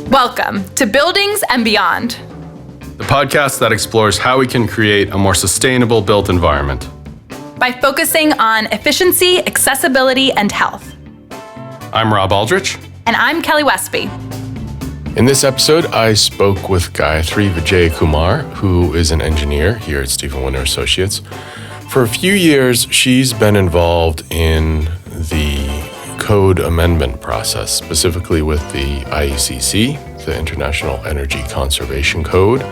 Welcome to Buildings and Beyond, the podcast that explores how we can create a more sustainable built environment by focusing on efficiency, accessibility, and health. I'm Robb Aldrich. And I'm Kelly Westby. In this episode, I spoke with Gayathri Vijayakumar, who is an engineer here at Stephen Winter Associates. For a few years, she's been involved in the code amendment process, specifically with the IECC, the International Energy Conservation Code.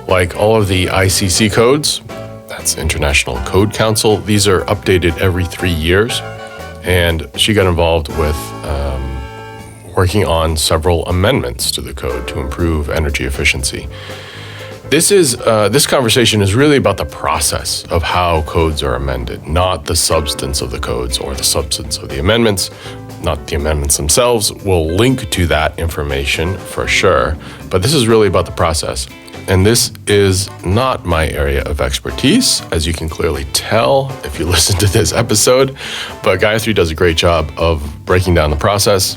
Like all of the ICC codes, that's International Code Council, these are updated every 3 years. And she got involved with working on several amendments to the code to improve energy efficiency. This conversation is really about the process of how codes are amended, not the substance of the codes or the substance of the amendments, not the amendments themselves. We'll link to that information for sure, but this is really about the process. And this is not my area of expertise, as you can clearly tell if you listen to this episode, but Gayathri does a great job of breaking down the process,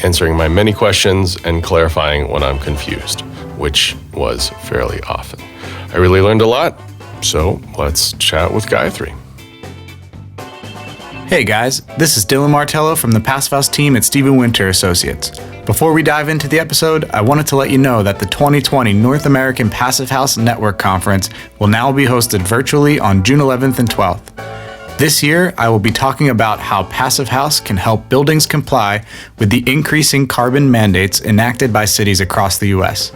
answering my many questions, and clarifying when I'm confused, which was fairly often. I really learned a lot, so let's chat with Gayathri. Hey guys, this is Dylan Martello from the Passive House team at Stephen Winter Associates. Before we dive into the episode, I wanted to let you know that the 2020 North American Passive House Network Conference will now be hosted virtually on June 11th and 12th. This year, I will be talking about how Passive House can help buildings comply with the increasing carbon mandates enacted by cities across the U.S.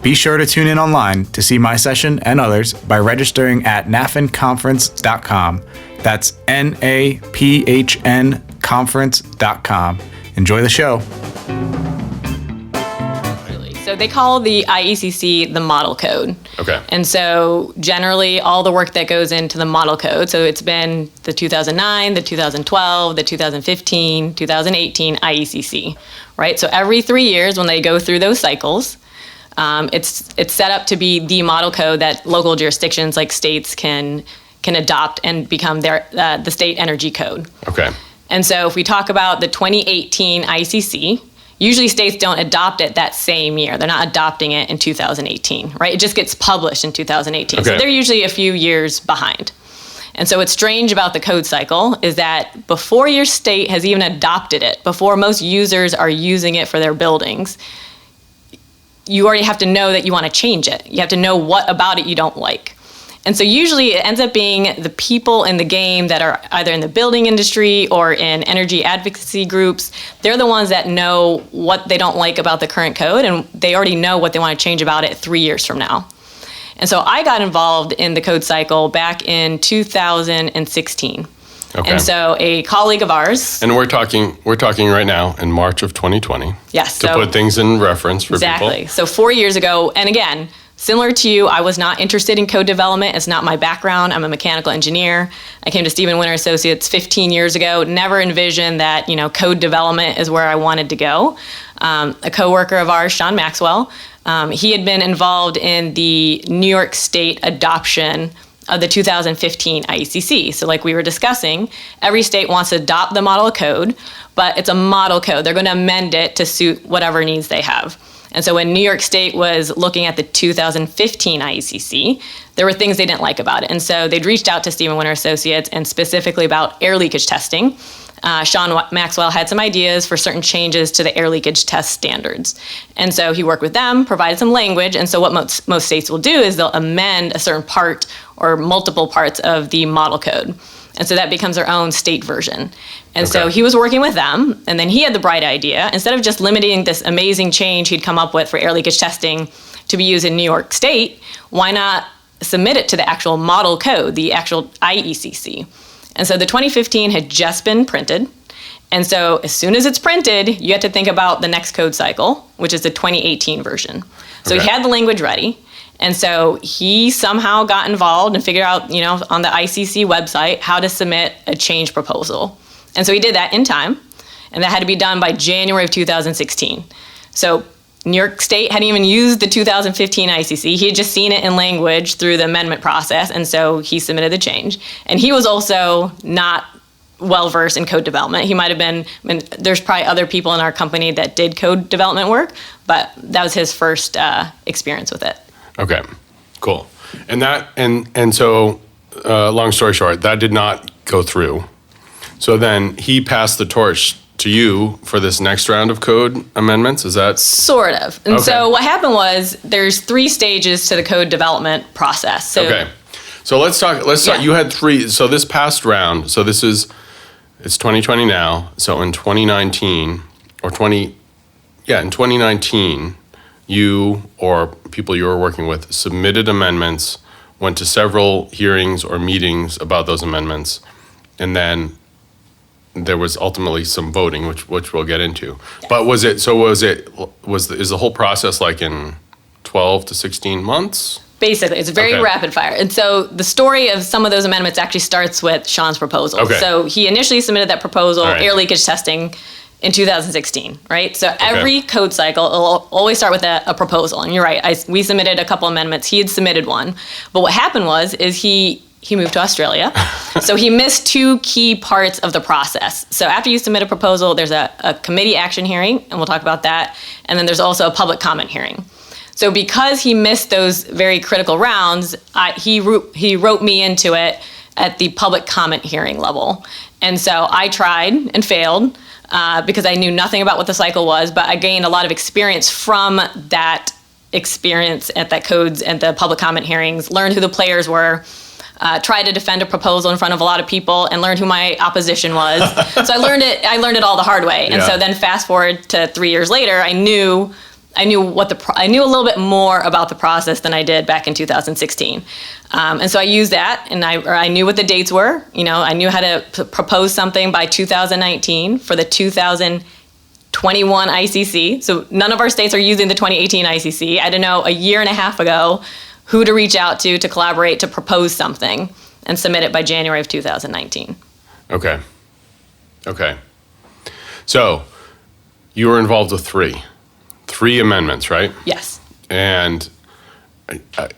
Be sure to tune in online to see my session and others by registering at naphnconference.com. That's NAPHN conference.com. Enjoy the show. So they call the IECC the model code. Okay. And so generally all the work that goes into the model code, so it's been the 2009, the 2012, the 2015, 2018 IECC, right? So every 3 years when they go through those cycles, it's set up to be the model code that local jurisdictions like states can adopt and become their the state energy code. Okay. And so if we talk about the 2018 IECC, usually states don't adopt it that same year. They're not adopting it in 2018, right? It just gets published in 2018. Okay. So they're usually a few years behind. And so what's strange about the code cycle is that before your state has even adopted it, before most users are using it for their buildings, you already have to know that you want to change it. You have to know what about it you don't like. And so usually it ends up being the people in the game that are either in the building industry or in energy advocacy groups. They're the ones that know what they don't like about the current code, and they already know what they want to change about it 3 years from now. And so I got involved in the code cycle back in 2016. Okay. And so a colleague of ours. And we're talking right now in March of 2020. Yes. To put things in reference for people. Exactly. So 4 years ago, and again, similar to you, I was not interested in code development. It's not my background. I'm a mechanical engineer. I came to Stephen Winter Associates 15 years ago. Never envisioned that, code development is where I wanted to go. A coworker of ours, Sean Maxwell, he had been involved in the New York State adoption of the 2015 IECC. So like we were discussing, every state wants to adopt the model code, but it's a model code. They're going to amend it to suit whatever needs they have. And so when New York State was looking at the 2015 IECC, there were things they didn't like about it. And so they'd reached out to Stephen Winter Associates and specifically about air leakage testing. Sean Maxwell had some ideas for certain changes to the air leakage test standards. And so he worked with them, provided some language. And so what most states will do is they'll amend a certain part or multiple parts of the model code. And so that becomes their own state version. And so he was working with them, and then he had the bright idea, instead of just limiting this amazing change he'd come up with for air leakage testing to be used in New York State, why not submit it to the actual model code, the actual IECC? And so the 2015 had just been printed. And so as soon as it's printed, you have to think about the next code cycle, which is the 2018 version. So he had the language ready. And so he somehow got involved and figured out, on the ICC website, how to submit a change proposal. And so he did that in time, and that had to be done by January of 2016. So New York State hadn't even used the 2015 ICC. He had just seen it in language through the amendment process, and so he submitted the change. And he was also not well-versed in code development. He might have been, there's probably other people in our company that did code development work, but that was his first experience with it. Okay, cool. And so, long story short, that did not go through. So then he passed the torch to you for this next round of code amendments, is that? Sort of. And Okay. so what happened was there's 3 stages to the code development process. So Okay. So let's talk, Yeah. you had 3, so this past round, so it's 2020 now, so in 2019, in 2019, you or people you were working with submitted amendments, went to several hearings or meetings about those amendments, and then there was ultimately some voting, which we'll get into. But is the whole process like in 12 to 16 months? basically, it's very Okay. rapid fire. And so the story of some of those amendments actually starts with Sean's proposal. Okay. So he initially submitted that proposal, All right. air leakage testing, in 2016, right? So every code cycle will always start with a proposal. And you're right, we submitted a couple amendments. He had submitted one. But what happened is he moved to Australia. So he missed 2 key parts of the process. So after you submit a proposal, there's a committee action hearing, and we'll talk about that. And then there's also a public comment hearing. So because he missed those very critical rounds, he wrote me into it at the public comment hearing level. And so I tried and failed because I knew nothing about what the cycle was, but I gained a lot of experience from that experience at that codes and the public comment hearings, learned who the players were, tried to defend a proposal in front of a lot of people, and learned who my opposition was. So I learned it all the hard way. And so then fast forward to 3 years later, I knew a little bit more about the process than I did back in 2016. And so I used that, and I knew what the dates were. You know, I knew how to propose something by 2019 for the 2021 ICC. So none of our states are using the 2018 ICC. I didn't know a year and a half ago who to reach out to collaborate to propose something and submit it by January of 2019. Okay. So you were involved with three amendments, right? Yes. And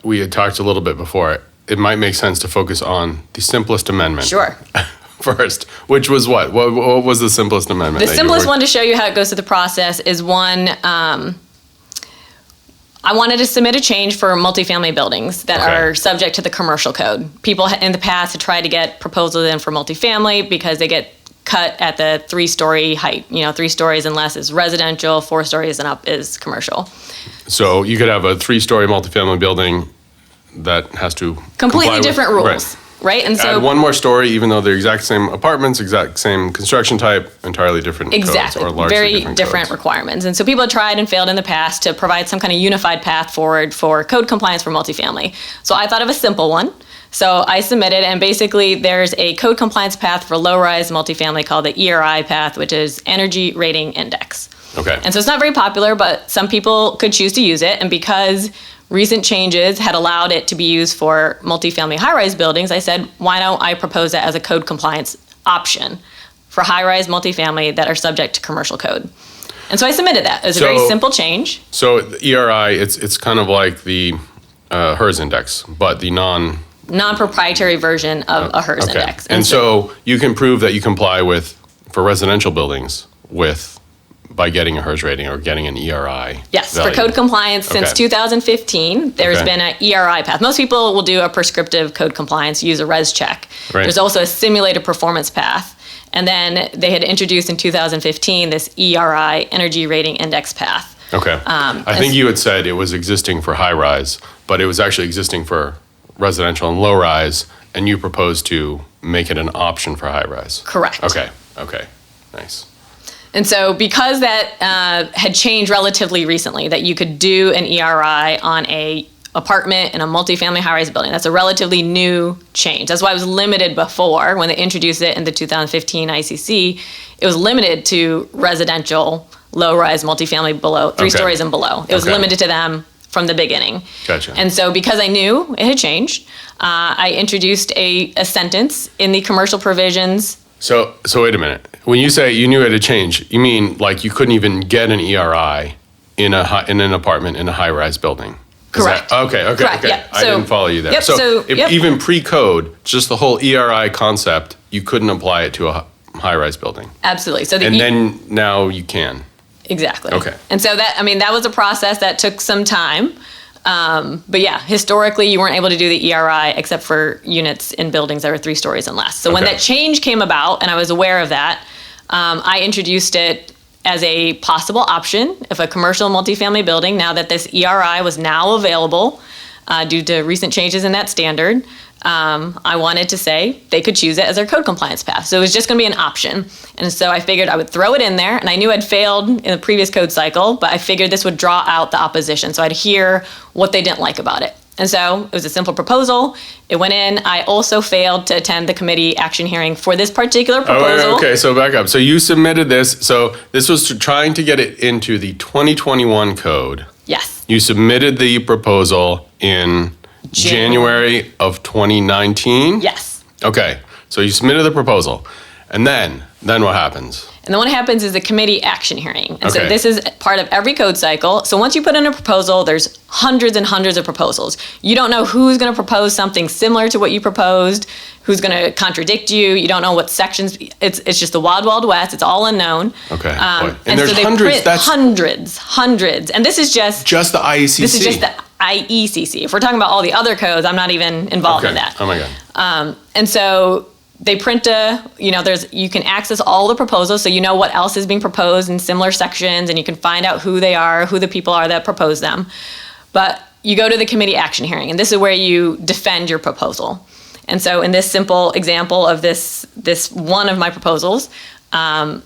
we had talked a little bit before. It might make sense to focus on the simplest amendment. Sure. First, which was what? What was the simplest amendment? The simplest one to show you how it goes through the process is one, I wanted to submit a change for multifamily buildings that are subject to the commercial code. People in the past had tried to get proposals in for multifamily because they get cut at the 3-story height. 3 stories and less is residential, 4 stories and up is commercial. So you could have a 3-story multifamily building that has to Completely different rules, right? And so add one more story, even though they're exact same apartments, exact same construction type, entirely different exactly, codes, or largely very different codes. requirements. And so people had tried and failed in the past to provide some kind of unified path forward for code compliance for multifamily. So I thought of a simple one. So I submitted, and basically there's a code compliance path for low-rise multifamily called the ERI path, which is Energy Rating Index. Okay. And so it's not very popular, but some people could choose to use it. And because recent changes had allowed it to be used for multifamily high-rise buildings, I said, why don't I propose that as a code compliance option for high-rise multifamily that are subject to commercial code? And so I submitted that. It was a very simple change. So the ERI, it's kind of like the HERS index, but the Non-proprietary version of a HERS index. And so you can prove that you comply with, for residential buildings, by getting a HERS rating or getting an ERI. Yes, value. for code compliance since Okay. 2015, there's been an ERI path. Most people will do a prescriptive code compliance, use a res check. Right. There's also a simulated performance path. And then they had introduced in 2015 this ERI, Energy Rating Index path. Okay. I think you had said it was existing for high rise, but it was actually existing for residential and low rise, and you proposed to make it an option for high rise. Correct. Okay. Nice. And so because that had changed relatively recently, that you could do an ERI on a apartment in a multifamily high-rise building, that's a relatively new change. That's why it was limited before. When they introduced it in the 2015 ICC, it was limited to residential low-rise multifamily below, 3 stories and below. It was limited to them from the beginning. Gotcha. And so because I knew it had changed, I introduced a sentence in the commercial provisions. So wait a minute. When you say you knew it had changed, you mean like you couldn't even get an ERI in an apartment in a high-rise building? Correct. Okay. Correct, yeah. I didn't follow you there. Yep, Even pre-code, just the whole ERI concept, you couldn't apply it to high-rise building. Absolutely. So And then now you can. Exactly. Okay. And so that was a process that took some time. But yeah, historically, you weren't able to do the ERI except for units in buildings that were 3 stories and less. So when that change came about, and I was aware of that, I introduced it as a possible option of a commercial multifamily building, now that this ERI was now available due to recent changes in that standard. I wanted to say they could choose it as their code compliance path. So it was just going to be an option. And so I figured I would throw it in there. And I knew I'd failed in the previous code cycle, but I figured this would draw out the opposition. So I'd hear what they didn't like about it. And so it was a simple proposal. It went in. I also failed to attend the committee action hearing for this particular proposal. Oh, okay, so back up. So you submitted this. So this was trying to get it into the 2021 code. Yes. You submitted the proposal in January of 2019? Yes. Okay, so you submitted the proposal. And then what happens? And then what happens is the committee action hearing. And so Okay. this is part of every code cycle. So once you put in a proposal, there's hundreds and hundreds of proposals. You don't know who's going to propose something similar to what you proposed, who's going to contradict you. You don't know what sections. It's just the wild, wild west. It's all unknown. Okay. And, And there's so they hundreds, print that's- hundreds. And this is just Just the IECC? This is just the IECC. If we're talking about all the other codes, I'm not even involved in that. Oh my God. And so they print you can access all the proposals, so you know what else is being proposed in similar sections, and you can find out who they are, who the people are that propose them. But you go to the committee action hearing, and this is where you defend your proposal. And so in this simple example of this one of my proposals, I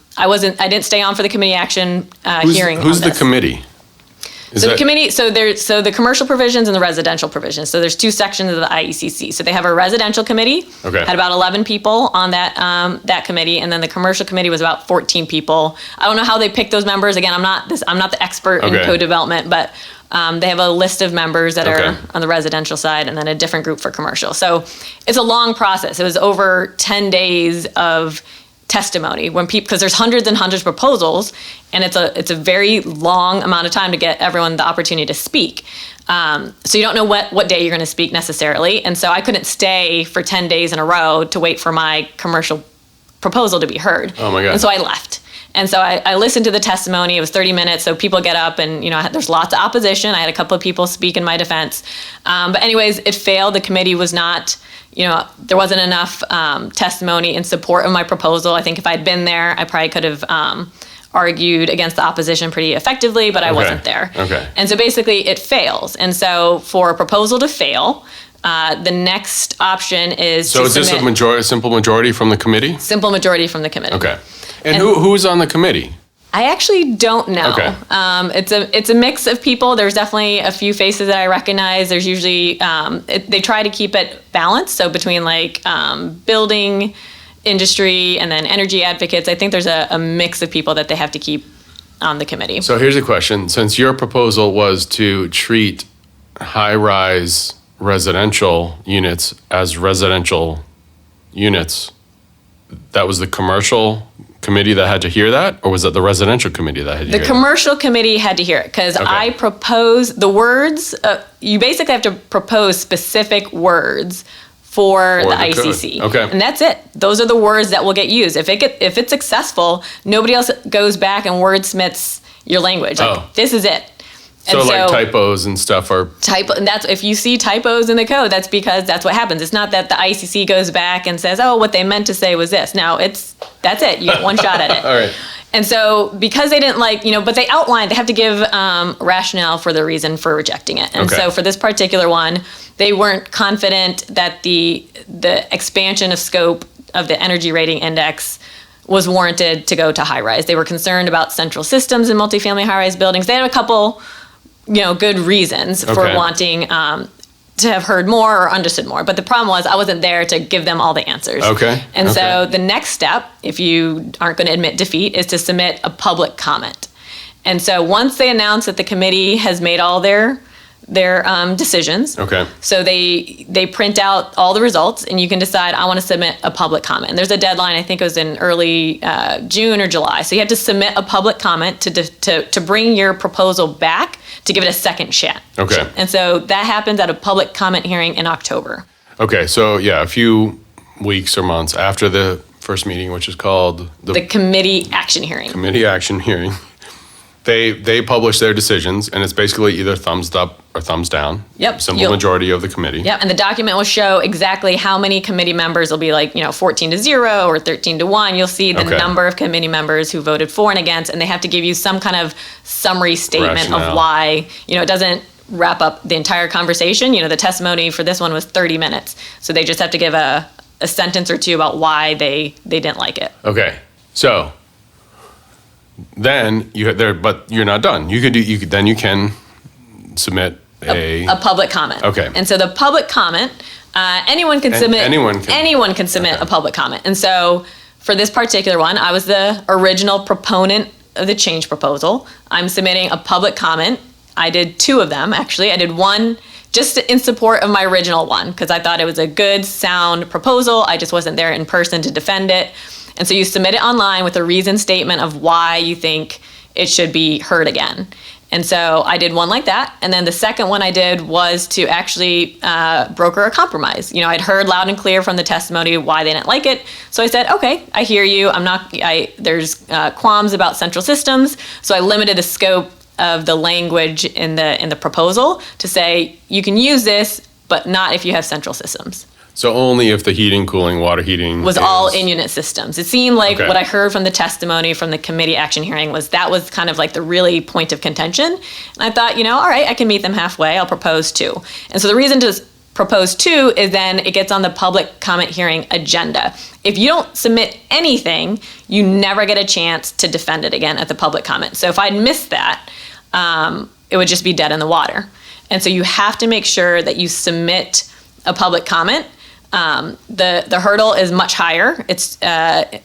didn't stay on for the committee action hearing. Who's on the this. committee? So the committee, so the commercial provisions and the residential provisions. So there's 2 sections of the IECC. So they have a residential committee. Okay. Had about 11 people on that committee, and then the commercial committee was about 14 people. I don't know how they pick those members. Again, I'm not the expert in code development, but they have a list of members that are on the residential side, and then a different group for commercial. So it's a long process. It was over 10 days of testimony because there's hundreds and hundreds of proposals, and it's a very long amount of time to get everyone the opportunity to speak. So you don't know what day you're going to speak necessarily, and so I couldn't stay for 10 days in a row to wait for my commercial proposal to be heard. Oh my God. And so I left. And so I listened to the testimony. It was 30 minutes, so people get up and, there's lots of opposition. I had a couple of people speak in my defense. But anyways, it failed. The committee was not, there wasn't enough testimony in support of my proposal. I think if I'd been there, I probably could have argued against the opposition pretty effectively, but I wasn't there. Okay. And so basically it fails. And so for a proposal to fail, the next option is So to is this submit a simple majority from the committee? simple majority from the committee. Okay. And who's on the committee? I actually don't know. Okay. It's a mix of people. There's definitely a few faces that I recognize. There's usually they try to keep it balanced. So between building industry and then energy advocates, I think there's a mix of people that they have to keep on the committee. So here's a question. Since your proposal was to treat high-rise residential units as residential units, that was the commercial committee that had to hear that, or was it the residential committee that had to hear The it? commercial committee had to hear it because I proposed the words. You basically have to propose specific words for the the code. ICC. Okay. And that's it. Those are the words that will get used. If it's successful, nobody else goes back and wordsmiths your language. This is it. So like typos and stuff are... And that's if you see typos in the code, that's because that's what happens. It's not that the ICC goes back and says, "Oh, what they meant to say was this." No, that's it. You get one shot at it. All right. And so because they didn't but they outlined, they have to give rationale for the reason for rejecting it. And so for this particular one, they weren't confident that the expansion of scope of the energy rating index was warranted to go to high rise. They were concerned about central systems in multifamily high rise buildings. They had a couple good reasons for wanting to have heard more or understood more. But the problem was I wasn't there to give them all the answers. Okay. And so the next step, if you aren't going to admit defeat, is to submit a public comment. And so once they announce that the committee has made all their decisions, so they print out all the results, and you can decide, I want to submit a public comment. And there's a deadline, I think it was in early June or July. So you have to submit a public comment to bring your proposal back to give it a second shot. Okay. And so that happens at a public comment hearing in October. Okay, so yeah, a few weeks or months after the first meeting, which is called The committee action hearing. committee action hearing. They publish their decisions, and it's basically either thumbs up or thumbs down. Yep. Simple majority of the committee. Yep, and the document will show exactly how many committee members will be 14-0 or 13-1. You'll see the Okay. number of committee members who voted for and against, and they have to give you some kind of summary statement Rationale. of why. It doesn't wrap up the entire conversation. The testimony for this one was 30 minutes. So they just have to give a sentence or two about why they didn't like it. Okay. So then but you're not done. You can submit a public comment. Okay. And so the public comment, anyone can submit. Anyone can submit okay. a public comment. And so for this particular one, I was the original proponent of the change proposal. I'm submitting a public comment. I did 2 of them, actually. I did one just in support of my original one because I thought it was a good, sound proposal. I just wasn't there in person to defend it. And so you submit it online with a reasoned statement of why you think it should be heard again. And so I did one like that. And then the second one I did was to actually broker a compromise. I'd heard loud and clear from the testimony why they didn't like it. So I said, okay, I hear you. There's qualms about central systems. So I limited the scope of the language in the proposal to say you can use this, but not if you have central systems. So only if the heating, cooling, water heating was all in-unit systems. It seemed like Okay. what I heard from the testimony from the committee action hearing was kind of like the really point of contention. And I thought, all right, I can meet them halfway. I'll propose 2. And so the reason to propose 2 is then it gets on the public comment hearing agenda. If you don't submit anything, you never get a chance to defend it again at the public comment. So if I'd missed that, it would just be dead in the water. And so you have to make sure that you submit a public comment. The hurdle is much higher.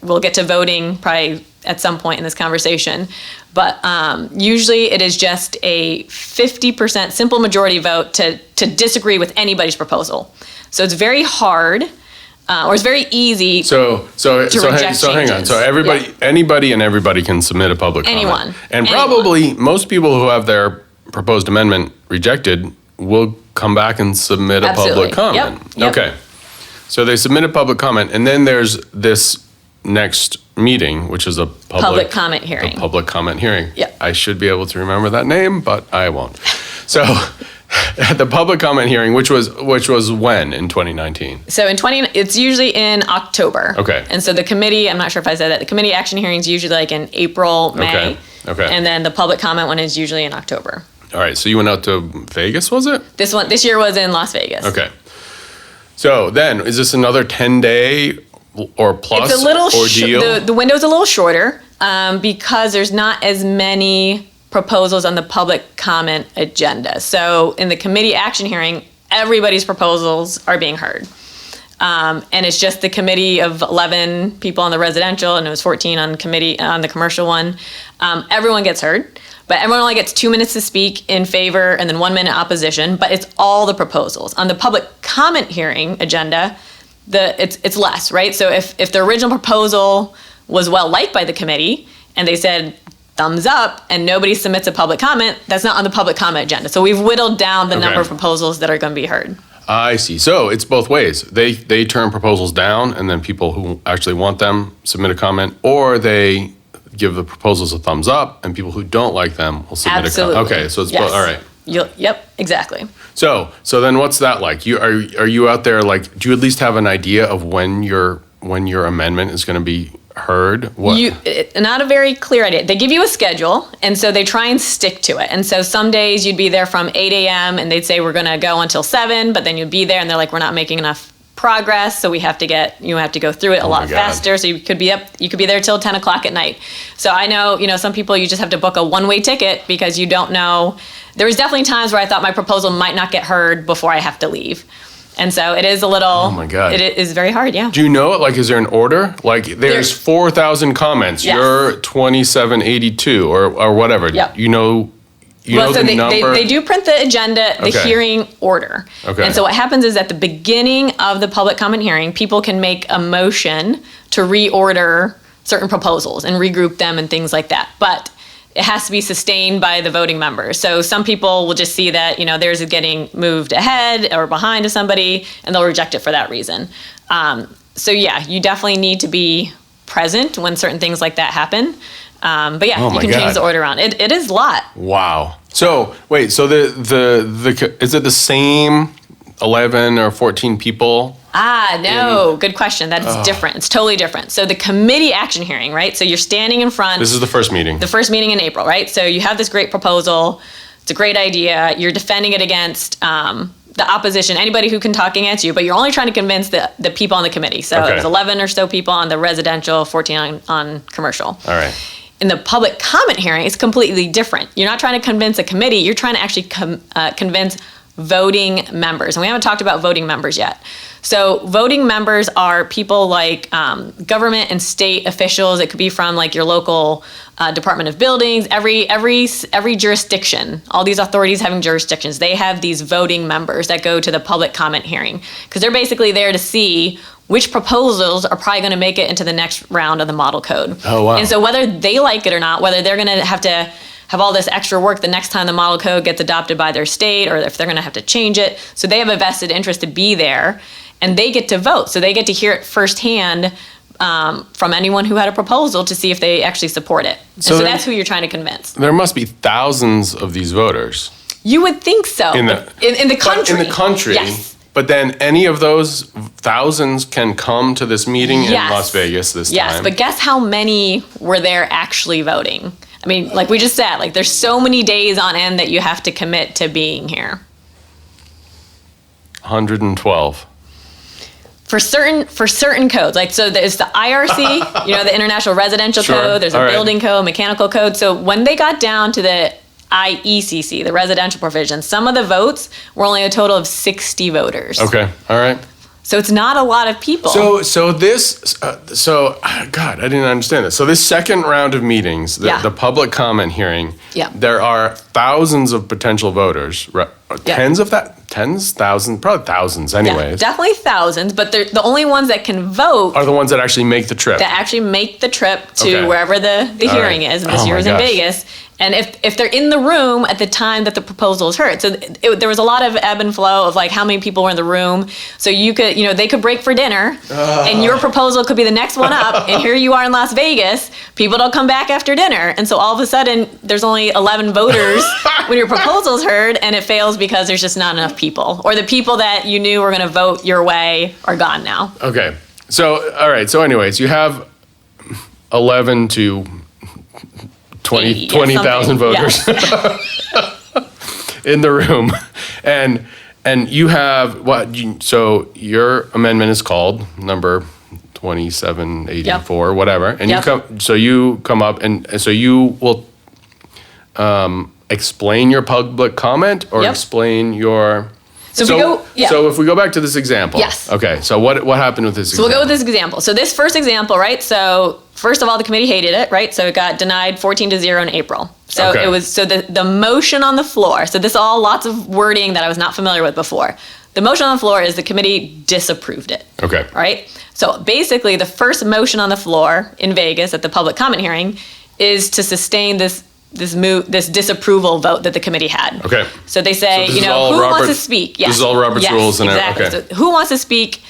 We'll get to voting probably at some point in this conversation, but usually it is just a 50% simple majority vote to disagree with anybody's proposal. So it's very hard, or it's very easy. So reject hang on. changes. So anybody and everybody can submit a public comment. Anyone. And probably most people who have their proposed amendment rejected will come back and submit a Absolutely. public comment. Yep. Okay. So they submit a public comment, and then there's this next meeting, which is a Public comment hearing. A public comment hearing. Yep. I should be able to remember that name, but I won't. So at the public comment hearing, which was when in 2019? So it's usually in October. Okay. And so the committee, I'm not sure if I said that, the committee action hearing is usually like in April, May. Okay. And then the public comment one is usually in October. All right. So you went out to Vegas, was it? This year was in Las Vegas. Okay. So then, is this another 10-day or plus It's a little ordeal? the window's a little shorter because there's not as many proposals on the public comment agenda. So in the committee action hearing, everybody's proposals are being heard. And it's just the committee of 11 people on the residential, and it was 14 on the commercial one. Everyone gets heard, but everyone only gets 2 minutes to speak in favor and then 1 minute opposition, but it's all the proposals. On the public comment hearing agenda, it's less, right? So if the original proposal was well liked by the committee and they said thumbs up and nobody submits a public comment, that's not on the public comment agenda. So we've whittled down the number of proposals that are going to be heard. I see. So it's both ways. They turn proposals down, and then people who actually want them submit a comment, or they give the proposals a thumbs up, and people who don't like them will submit Absolutely. a comment. Okay, so it's Yes. both. All right. Yep, exactly. So then what's that like? Are you out there, like, do you at least have an idea of when your amendment is going to be heard? Not a very clear idea. They give you a schedule, and so they try and stick to it. And so some days you'd be there from 8 a.m. and they'd say we're going to go until 7, but then you'd be there and they're like, we're not making enough progress, so you have to go through it a lot faster. So you could be there till 10 o'clock at night. So I know, some people you just have to book a one-way ticket because you don't know. There was definitely times where I thought my proposal might not get heard before I have to leave. And so it is a little. Oh my God. It is very hard, yeah. Do you know it? Like, is there an order? Like, there's 4,000 comments. Yes. You're 2782 or whatever. Yep. You know the number? They do print the agenda, the Okay. hearing order. Okay. And so what happens is at the beginning of the public comment hearing, people can make a motion to reorder certain proposals and regroup them and things like that. But it has to be sustained by the voting members. So some people will just see that, theirs is getting moved ahead or behind to somebody, and they'll reject it for that reason. yeah, you definitely need to be present when certain things like that happen. But yeah, Oh you can my change God. the order around. It is a lot. Wow. So wait, so the is it the same 11 or 14 people? No, good question. That is different. It's totally different. So the committee action hearing, right? So you're standing in front. This is the first meeting. The first meeting in April, right? So you have this great proposal. It's a great idea. You're defending it against the opposition, anybody who can talk against you, but you're only trying to convince the people on the committee. So Okay. it was 11 or so people on the residential, 14 on commercial. All right. In the public comment hearing, it's completely different. You're not trying to convince a committee. You're trying to actually convince voting members. And we haven't talked about voting members yet. So voting members are people like government and state officials. It could be from like your local Department of Buildings, every jurisdiction, all these authorities having jurisdictions, they have these voting members that go to the public comment hearing because they're basically there to see which proposals are probably going to make it into the next round of the model code. Oh, wow. And so whether they like it or not, whether they're going to have all this extra work the next time the model code gets adopted by their state, or if they're going to have to change it. So they have a vested interest to be there, and they get to vote. So they get to hear it firsthand from anyone who had a proposal to see if they actually support it. So So then- that's who you're trying to convince. There must be thousands of these voters You would think so. in the in the country. In the country. Yes. But then any of those thousands can come to this meeting in Yes. Las Vegas this Yes, time. but guess how many were there actually voting? I mean, like we just said, like there's so many days on end that you have to commit to being here. 112. For certain codes, like so there's the IRC, the International Residential Sure. Code, there's a All right. building code, mechanical code. So when they got down to the IECC, the residential provision, some of the votes were only a total of 60 voters. Okay. All right. So it's not a lot of people. So God, I didn't understand this. So this second round of meetings, Yeah. the public comment hearing, Yeah. there are thousands of potential voters, Yeah. tens, thousands, probably thousands Yeah, anyways, definitely thousands, but they're the only ones that can vote are the ones that actually make the trip. that actually make the trip to Okay. wherever the All hearing right. is. And this Oh year my is in gosh. Vegas. And if they're in the room at the time that the proposal is heard, so there was a lot of ebb and flow of like how many people were in the room. So you could, they could break for dinner, and your proposal could be the next one up. And here you are in Las Vegas. People don't come back after dinner, and so all of a sudden there's only 11 voters when your proposal's heard, and it fails because there's just not enough people, or the people that you knew were going to vote your way are gone now. Okay. So, all right. So anyways, you have 11 to 80, 20,000 something. voters Yes. in the room. And you have so your amendment is called number 2784, whatever. And Yep. you come up and so you will explain your public comment or Yep. explain your So if we go- yeah. So if we go back to this example. Yes. Okay. So what happened with this So example? we'll go with this example. So this first example, right? So first of all, the committee hated it, right? So it got denied 14-0 in April. So Okay. it was the motion on the floor. So this all lots of wording that I was not familiar with before. The motion on the floor is the committee disapproved it. Okay. Right? So basically the first motion on the floor in Vegas at the public comment hearing is to sustain this disapproval vote that the committee had. Okay. So they say, So this is all who wants Robert- to speak? this is all Robert's rules and exactly. okay. So who wants to speak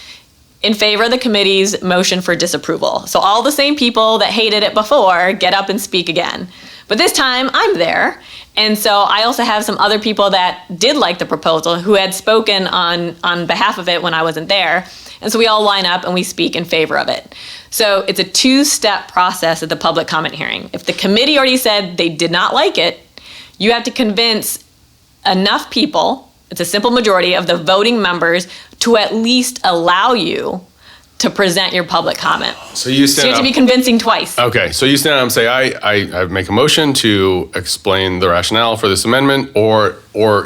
in favor of the committee's motion for disapproval? So all the same people that hated it before get up and speak again. But this time I'm there. And so I also have some other people that did like the proposal who had spoken on behalf of it when I wasn't there. And so we all line up and we speak in favor of it. So it's a two-step process at the public comment hearing. If the committee already said they did not like it, you have to convince enough people, it's a simple majority of the voting members, to at least allow you to present your public comment. So you So stand you have to up. be convincing twice. Okay, so you stand up and say, I make a motion to explain the rationale for this amendment, or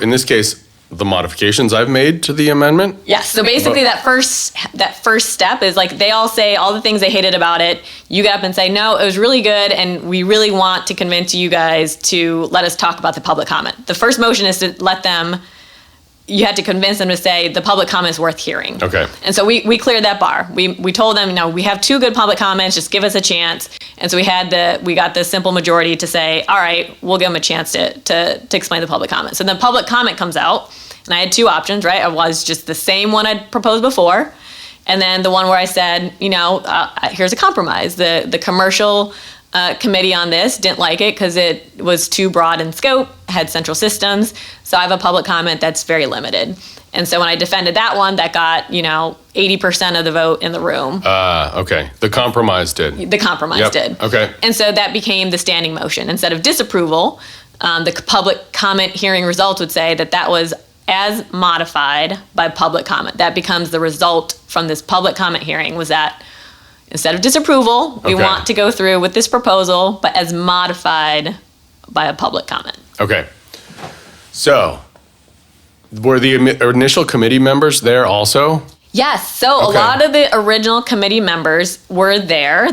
in this case, the modifications I've made to the amendment. Yes. So basically, that first step is like they all say all the things they hated about it. You get up and say, no, it was really good, and we really want to convince you guys to let us talk about the public comment. The first motion is to let them. You had to convince them to say the public comment is worth hearing. Okay. And so we cleared that bar. We told them, we have two good public comments. Just give us a chance. And so we got the simple majority to say, all right, we'll give them a chance to explain the public comment. So the public comment comes out, and I had two options, right? I was just the same one I'd proposed before, And then the one where I said, here's a compromise. The commercial committee on this didn't like it because it was too broad in scope, had central systems. So I have a public comment that's very limited. And so when I defended that one, that got, 80% of the vote in the room. Okay. The compromise did. The compromise did. Okay. And so that became the standing motion. Instead of disapproval, the public comment hearing results would say that was as modified by public comment. That becomes the result from this public comment hearing, was that instead of disapproval, we want to go through with this proposal, but as modified by a public comment. Okay. So, were the initial committee members there also? Yes. So a lot of the original committee members were there.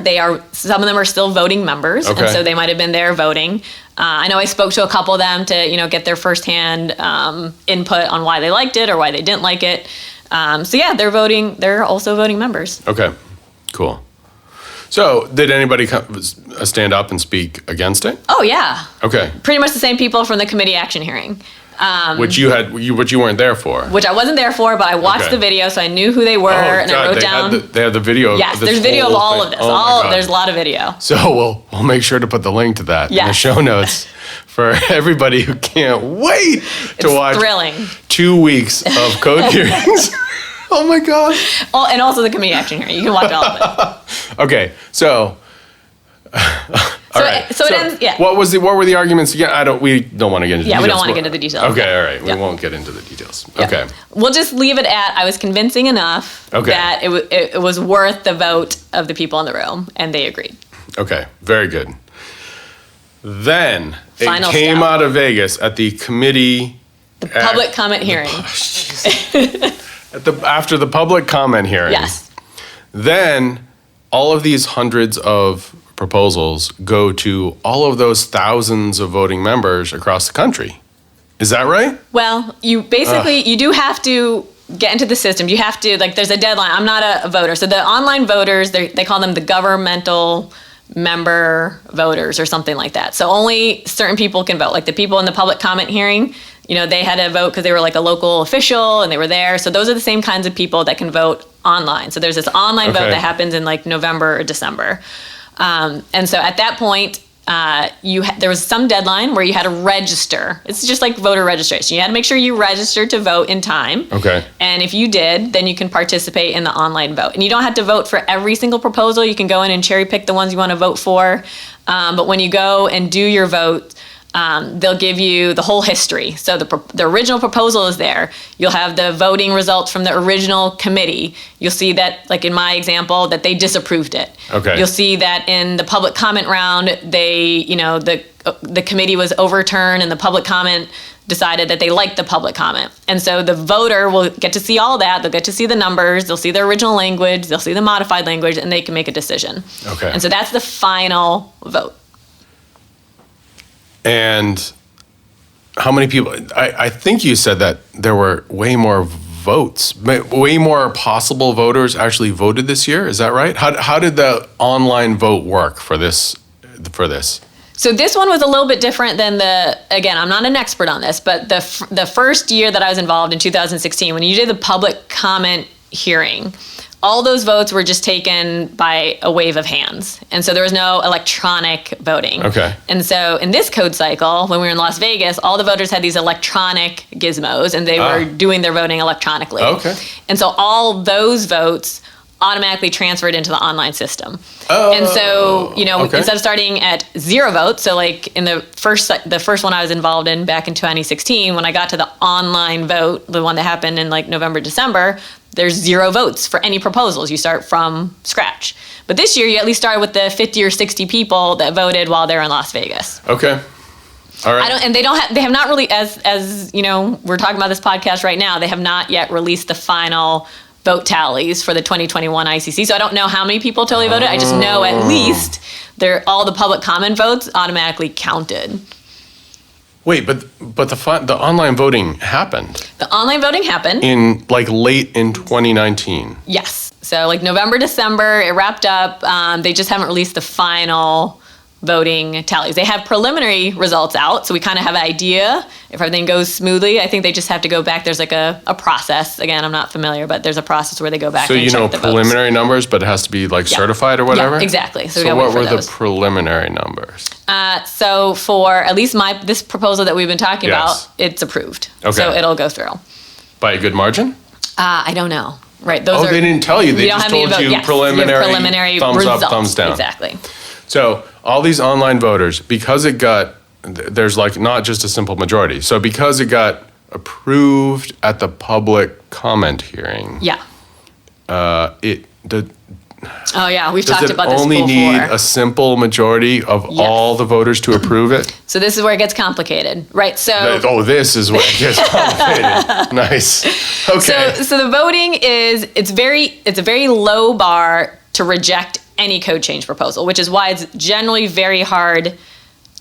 Some of them are still voting members, and so they might have been there voting. I know I spoke to a couple of them to, get their firsthand input on why they liked it or why they didn't like it. So yeah, they're voting. They're also voting members. Okay. Cool. So, did anybody stand up and speak against it? Oh yeah. Okay. Pretty much the same people from the committee action hearing. Which you weren't there for. Which I wasn't there for, but I watched the video, so I knew who they were, and I wrote down. They have the video. Yes, there's video of all of this. There's a lot of video. So we'll make sure to put the link to that in the show notes for everybody who can't wait to watch. Thrilling. 2 weeks of code hearings. Oh my God. Oh, and also the committee action hearing. You can watch all of it. Okay, so. All right. So it ends. Yeah. What were the arguments again? We don't want to get into. Yeah, details. we don't want to get into the details. Okay, all right. We won't get into the details. Yeah. Okay. We'll just leave it at I was convincing enough that it was worth the vote of the people in the room, and they agreed. Okay, very good. Then Final it came step. out of Vegas at the committee. The public comment hearing. After the public comment hearing. Yes. Then all of these hundreds of proposals go to all of those thousands of voting members across the country. Is that right? Well, you do have to get into the system. You have to, there's a deadline. I'm not a voter. So the online voters, they call them the governmental member voters or something like that. So only certain people can vote. Like the people in the public comment hearing, they had to vote because they were like a local official and they were there. So those are the same kinds of people that can vote online. So there's this online vote that happens in November or December. And so at that point, there was some deadline where you had to register. It's just like voter registration. You had to make sure you registered to vote in time. Okay. And if you did, then you can participate in the online vote. And you don't have to vote for every single proposal. You can go in and cherry pick the ones you want to vote for. But when you go and do your vote, they'll give you the whole history. So the original proposal is there. You'll have the voting results from the original committee. You'll see that, like in my example, that they disapproved it. Okay. You'll see that in the public comment round, the committee was overturned and the public comment decided that they liked the public comment. And so the voter will get to see all that. They'll get to see the numbers. They'll see the original language. They'll see the modified language, and they can make a decision. Okay. And so that's the final vote. And how many people? I think you said that there were way more votes, way more possible voters actually voted this year. Is that right? How did the online vote work for this? So this one was a little bit different than again, I'm not an expert on this, but the first year that I was involved in 2016, when you did the public comment hearing, all those votes were just taken by a wave of hands. And so there was no electronic voting. Okay. And so in this code cycle, when we were in Las Vegas, all the voters had these electronic gizmos and they were doing their voting electronically. Okay. And so all those votes automatically transferred into the online system. And so, instead of starting at 0 votes, so like in the first one I was involved in back in 2016, when I got to the online vote, the one that happened in November, December, there's 0 votes for any proposals. You start from scratch. But this year, you at least started with the 50 or 60 people that voted while they're in Las Vegas. Okay. All right. They have not really, as we're talking about this podcast right now, they have not yet released the final vote tallies for the 2021 ICC. So I don't know how many people totally voted. I just know at least all the public comment votes automatically counted. Wait, but the online voting happened. The online voting happened in late in 2019. Yes. So November, December, it wrapped up. They just haven't released the final voting tallies. They have preliminary results out, so we kind of have an idea if everything goes smoothly. I think they just have to go back. There's like a process. Again, I'm not familiar, but there's a process where they go back So and you know check the preliminary numbers, but it has to be like certified or whatever? Yeah, exactly. So we So gotta wait what for were those. the preliminary numbers? So for at least this proposal that we've been talking Yes. about, it's approved. Okay. So it'll go through. By a good margin? I don't know. Right. Those Oh, are, they didn't tell you. They we don't just have any told you yes, preliminary thumbs results. up, thumbs down. Exactly. So all these online voters, because it got, there's like not just a simple majority. So because it got approved at the public comment hearing, Yeah. does Oh yeah, we've talked it about this only before. need a simple majority of Yes. all the voters to approve it? So this is where it gets complicated, right? So This is where it gets complicated. Nice. Okay. So the voting is it's a very low bar to reject any code change proposal, which is why it's generally very hard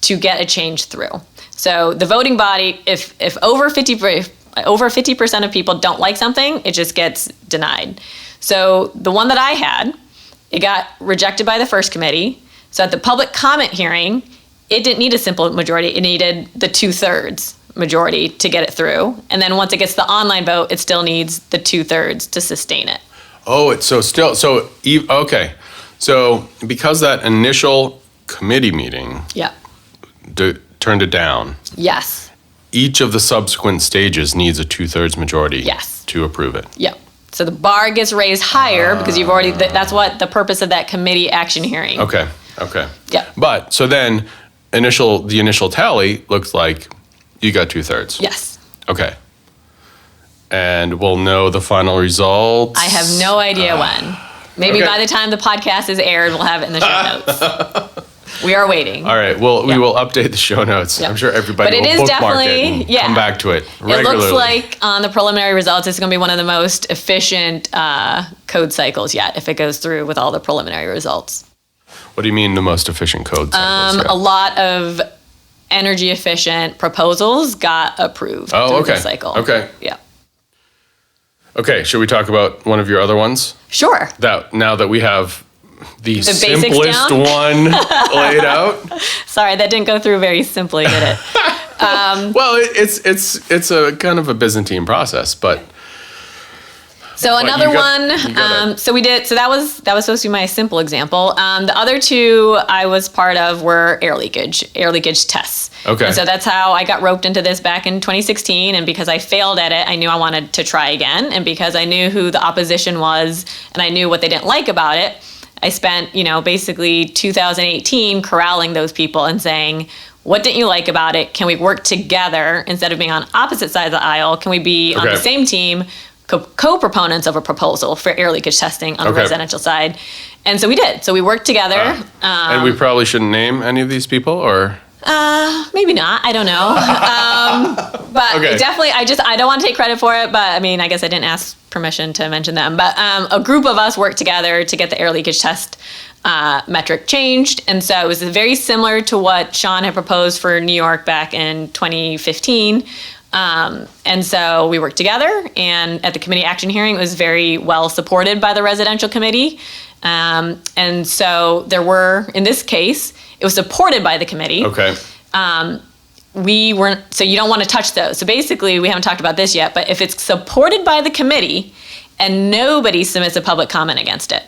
to get a change through. So the voting body, if over 50% of people don't like something, it just gets denied. So the one that I had, it got rejected by the first committee. So at the public comment hearing, it didn't need a simple majority. It needed the 2/3 majority to get it through. And then once it gets the online vote, it still needs the 2/3 to sustain it. Oh, it's okay. So because that initial committee meeting Yeah. turned it down, Yes. each of the subsequent stages needs a 2/3 majority Yes. to approve it. Yep. So the bar gets raised higher because you've already, that's what the purpose of that committee action hearing. Okay. Yeah. But so then the initial tally looks like you got 2/3. Yes. Okay. And we'll know the final results. I have no idea when. Maybe Okay. by the time the podcast is aired, we'll have it in the show notes. We are waiting. All right. We will update the show notes. Yeah. I'm sure everybody But it will is bookmark it definitely- and yeah. come back to it It regularly. looks like on the preliminary results, it's going to be one of the most efficient code cycles yet if it goes through with all the preliminary results. What do you mean the most efficient code cycles? Yeah. A lot of energy efficient proposals got approved Oh, through okay. the cycle. Okay. Yeah. Okay, should we talk about one of your other ones? Sure. Now that we have the basics simplest down? one laid out. Sorry, that didn't go through very simply, did it? Well, it's a kind of a Byzantine process, but So But another you got one. So we did. So that was supposed to be my simple example. The other two I was part of were air leakage tests. Okay. And so that's how I got roped into this back in 2016. And because I failed at it, I knew I wanted to try again. And because I knew who the opposition was, and I knew what they didn't like about it, I spent basically 2018 corralling those people and saying, what didn't you like about it? Can we work together instead of being on opposite sides of the aisle? Can we be on Okay. the same team? Co-proponents of a proposal for air leakage testing on the Okay. residential side. And so we did. So we worked together. and we probably shouldn't name any of these people, or Maybe not. I don't know. But Okay. definitely, I don't want to take credit for it. But I mean, I guess I didn't ask permission to mention them. But a group of us worked together to get the air leakage test metric changed. And so it was very similar to what Sean had proposed for New York back in 2015. And so we worked together, and at the committee action hearing, it was very well supported by the residential committee. And so there were, in this case, it was supported by the committee. okay, We weren't, so you don't want to touch those. So basically, we haven't talked about this yet, but if it's supported by the committee and nobody submits a public comment against it,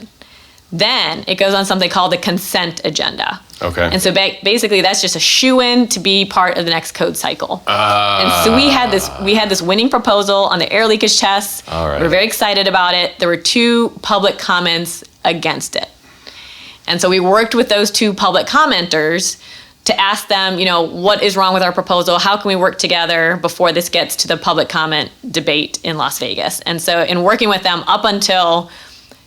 then it goes on something called the consent agenda. Okay. And so basically, that's just a shoo-in to be part of the next code cycle. And so we had this winning proposal on the air leakage tests. All right. We were very excited about it. There were 2 public comments against it. And so we worked with those 2 public commenters to ask them, what is wrong with our proposal? How can we work together before this gets to the public comment debate in Las Vegas? And so in working with them up until,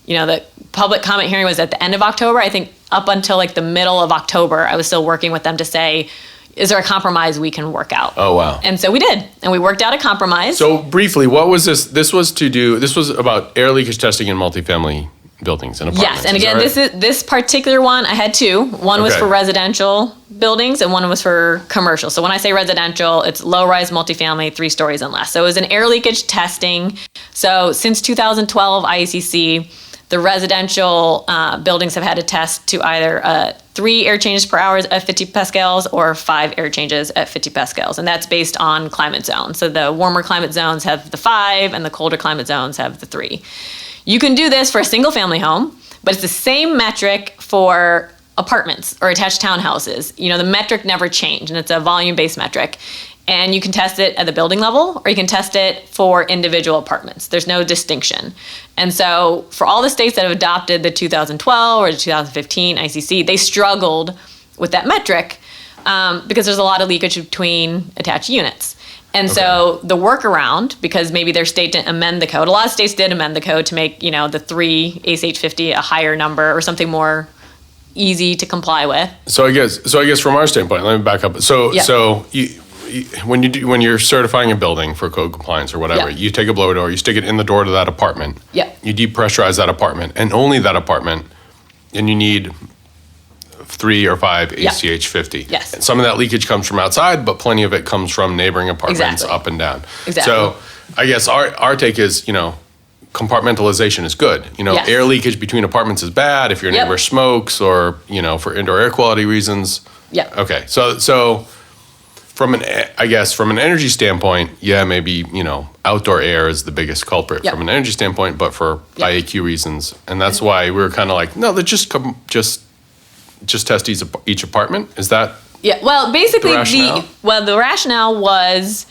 the public comment hearing was at the end of October, I think up until like the middle of October, I was still working with them to say, is there a compromise we can work out? Oh, wow. And so we did. And we worked out a compromise. So briefly, what was this? This was about air leakage testing in multifamily buildings and apartments. Yes, and is again, that right? this particular one, I had 2. One was Okay. for residential buildings and one was for commercial. So when I say residential, it's low-rise multifamily, 3 stories and less. So it was an air leakage testing. So since 2012, IECC, The residential buildings have had to test to either 3 air changes per hour at 50 pascals or 5 air changes at 50 pascals. And that's based on climate zone. So the warmer climate zones have the 5 and the colder climate zones have the 3. You can do this for a single family home, but it's the same metric for apartments or attached townhouses. The metric never changed, and it's a volume-based metric. And you can test it at the building level, or you can test it for individual apartments. There's no distinction. And so for all the states that have adopted the 2012 or the 2015 ICC, they struggled with that metric because there's a lot of leakage between attached units. And so the workaround, because maybe their state didn't amend the code, a lot of states did amend the code to make, the 3 ASH50 a higher number or something more easy to comply with. So I guess from our standpoint, let me back up. So when you're certifying a building for code compliance or whatever, you take a blower door, you stick it in the door to that apartment. You depressurize that apartment and only that apartment, and you need 3 or 5 ACH50. Yes. And some of that leakage comes from outside, but plenty of it comes from neighboring apartments up and down. Exactly. So I guess our take is, compartmentalization is good. Air leakage between apartments is bad if your neighbor smokes or, for indoor air quality reasons. Okay. So from an energy standpoint, maybe, outdoor air is the biggest culprit from an energy standpoint, but for IAQ reasons. And that's why we were kind of like, no, let's just test each apartment. Is that well, basically the rationale? The rationale was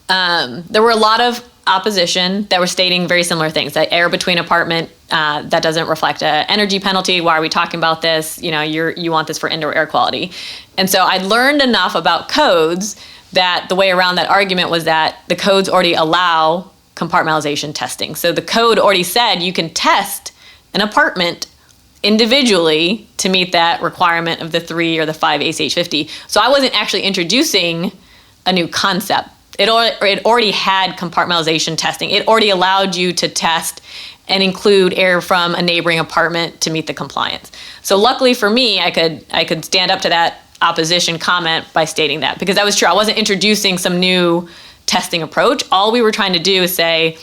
there were a lot of opposition that were stating very similar things, that air between apartment, that doesn't reflect an energy penalty. Why are we talking about this? You want this for indoor air quality. And so I learned enough about codes that the way around that argument was that the codes already allow compartmentalization testing. So the code already said you can test an apartment individually to meet that requirement of the 3 or the 5 ACH50. So I wasn't actually introducing a new concept. It already had compartmentalization testing. It already allowed you to test and include air from a neighboring apartment to meet the compliance. So luckily for me, I could stand up to that opposition comment by stating that, because that was true. I wasn't introducing some new testing approach. All we were trying to do is say,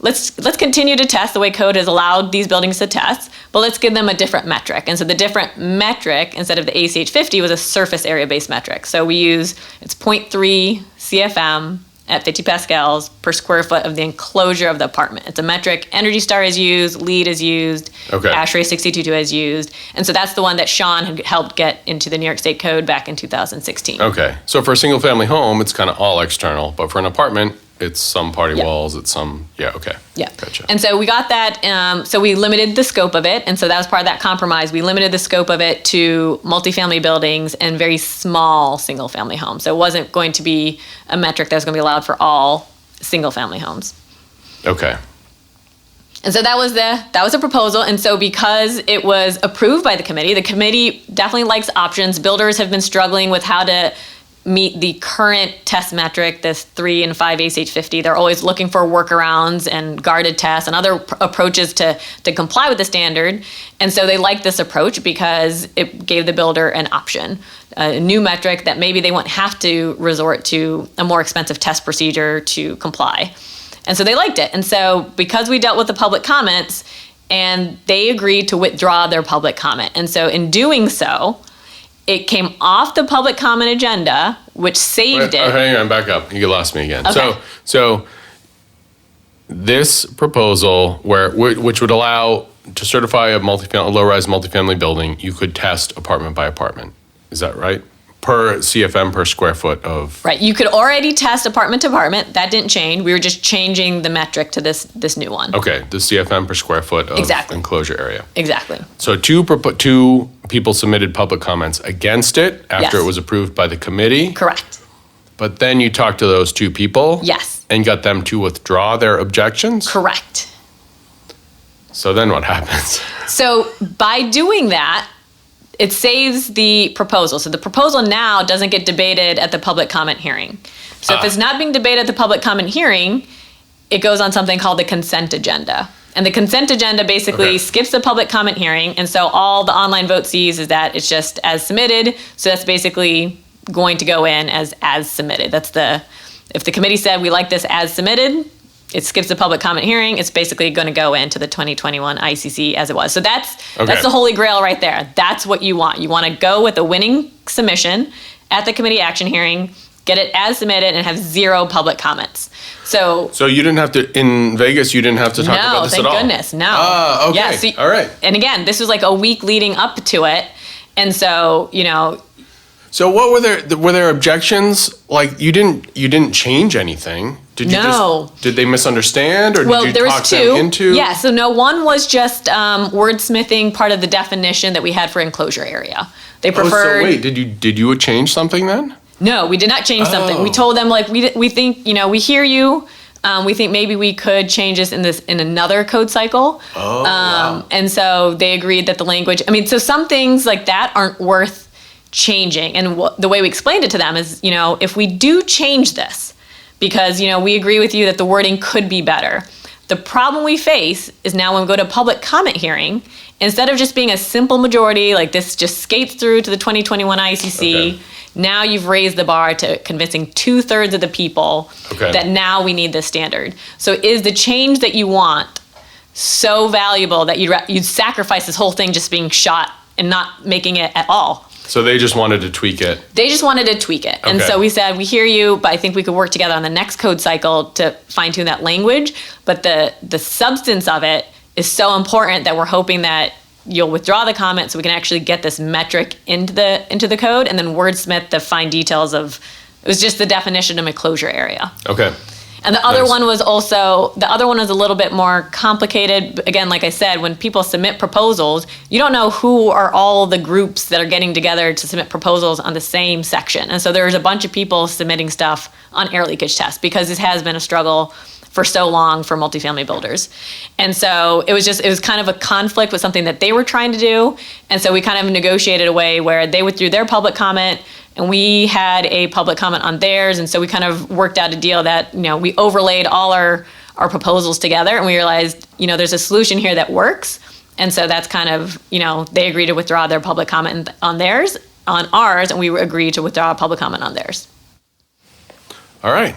let's continue to test the way code has allowed these buildings to test, but let's give them a different metric. And so the different metric, instead of the ACH50, was a surface area-based metric. So it's 0.3 CFM at 50 pascals per square foot of the enclosure of the apartment. It's a metric Energy Star has used, LEED has used, ASHRAE 622 has used. And so that's the one that Sean had helped get into the New York State Code back in 2016. Okay. So for a single family home, it's kind of all external, but for an apartment, it's some party walls, it's some, okay. Gotcha. And so we got that, so we limited the scope of it, and so that was part of that compromise. We limited the scope of it to multifamily buildings and very small single-family homes. So it wasn't going to be a metric that was going to be allowed for all single-family homes. Okay. And so that was a proposal, and so because it was approved by the committee definitely likes options. Builders have been struggling with how to meet the current test metric, this 3 and 5 ACH50. They're always looking for workarounds and guarded tests and other approaches to comply with the standard. And so they like this approach because it gave the builder an option, a new metric that maybe they won't have to resort to a more expensive test procedure to comply. And so they liked it. And so because we dealt with the public comments, and they agreed to withdraw their public comment. And so in doing so, it came off the public comment agenda, which saved it. Hang on, back up. You lost me again. Okay. So this proposal, which would allow to certify a low-rise multifamily building, you could test apartment by apartment. Is that right? Per CFM per square foot of. Right. You could already test apartment to apartment. That didn't change. We were just changing the metric to this new one. Okay, the CFM per square foot of Exactly. enclosure area. Exactly. So two people submitted public comments against it after Yes. it was approved by the committee. Correct. But then you talked to those 2 people. Yes. And got them to withdraw their objections. Correct. So then what happens? So by doing that, it saves the proposal. So the proposal now doesn't get debated at the public comment hearing. So if it's not being debated at the public comment hearing, it goes on something called the consent agenda. And the consent agenda basically skips the public comment hearing. And so all the online vote sees is that it's just as submitted. So that's basically going to go in as submitted. If the committee said we like this as submitted, it skips the public comment hearing. It's basically going to go into the 2021 ICC as it was. So that's the holy grail right there. That's what you want. You want to go with a winning submission at the committee action hearing, get it as submitted, and have 0 public comments. So you didn't have to, in Vegas, you didn't have to talk about this at all? No, thank goodness, no. Okay, yeah, so, all right. And again, this was like a week leading up to it. And so, So what were there objections? Like you didn't change anything. Did you did they misunderstand or did you talk them into? Yeah, so no, one was just wordsmithing part of the definition that we had for enclosure area. They preferred. So wait, did you change something then? No, we did not change something. We told them like we think, we hear you. We think maybe we could change this in another code cycle. Wow. And so they agreed that the language, so some things like that aren't worth changing. And the way we explained it to them is, if we do change this, because, we agree with you that the wording could be better. The problem we face is now when we go to public comment hearing, instead of just being a simple majority, like this just skates through to the 2021 ICC, now you've raised the bar to convincing 2/3 of the people that now we need this standard. So is the change that you want so valuable that you'd sacrifice this whole thing just being shot and not making it at all? So they just wanted to tweak it. They just wanted to tweak it. And so we said, we hear you, but I think we could work together on the next code cycle to fine tune that language. But the substance of it is so important that we're hoping that you'll withdraw the comment so we can actually get this metric into the code and then wordsmith the fine details of, it was just the definition of enclosure area. Okay. And the other one was a little bit more complicated. Again, like I said, when people submit proposals, you don't know who are all the groups that are getting together to submit proposals on the same section. And so there's a bunch of people submitting stuff on air leakage tests because this has been a struggle for so long for multifamily builders. And so it was kind of a conflict with something that they were trying to do. And so we kind of negotiated a way where they withdrew their public comment and we had a public comment on theirs. And so we kind of worked out a deal that, we overlaid all our proposals together and we realized, there's a solution here that works. And so that's kind of, they agreed to withdraw their public comment on ours, and we agreed to withdraw a public comment on theirs. All right.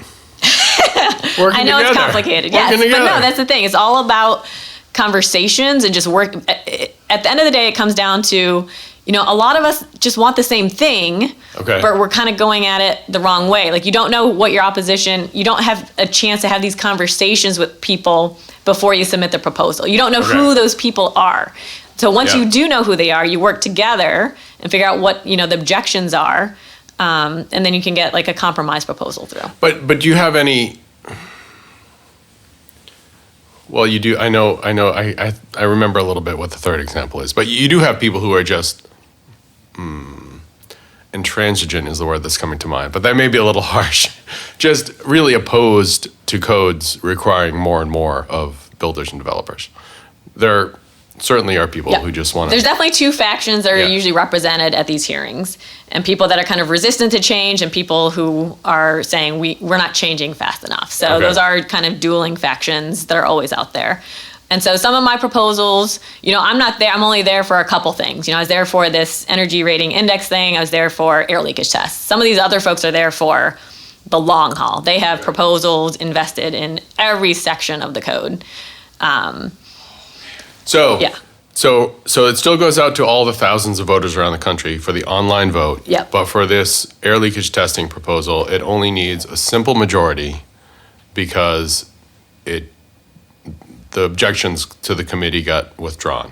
I know it's complicated, yes, but no, that's the thing. It's all about conversations and just work. At the end of the day, it comes down to, a lot of us just want the same thing, but we're kind of going at it the wrong way. Like you don't know what your opposition, you don't have a chance to have these conversations with people before you submit the proposal. You don't know who those people are. So once you do know who they are, you work together and figure out what, the objections are. And then you can get like a compromise proposal through. But do you have any? Well, you do. I know. I remember a little bit what the third example is. But you do have people who are just, intransigent is the word that's coming to mind. But that may be a little harsh. Just really opposed to codes requiring more and more of builders and developers. There certainly are people who just want to. There's definitely two factions that are usually represented at these hearings, and people that are kind of resistant to change, and people who are saying we're not changing fast enough. So those are kind of dueling factions that are always out there. And so some of my proposals, I'm not there. I'm only there for a couple things. I was there for this energy rating index thing. I was there for air leakage tests. Some of these other folks are there for the long haul. They have proposals invested in every section of the code. So it still goes out to all the thousands of voters around the country for the online vote. Yep. But for this air leakage testing proposal, it only needs a simple majority because the objections to the committee got withdrawn.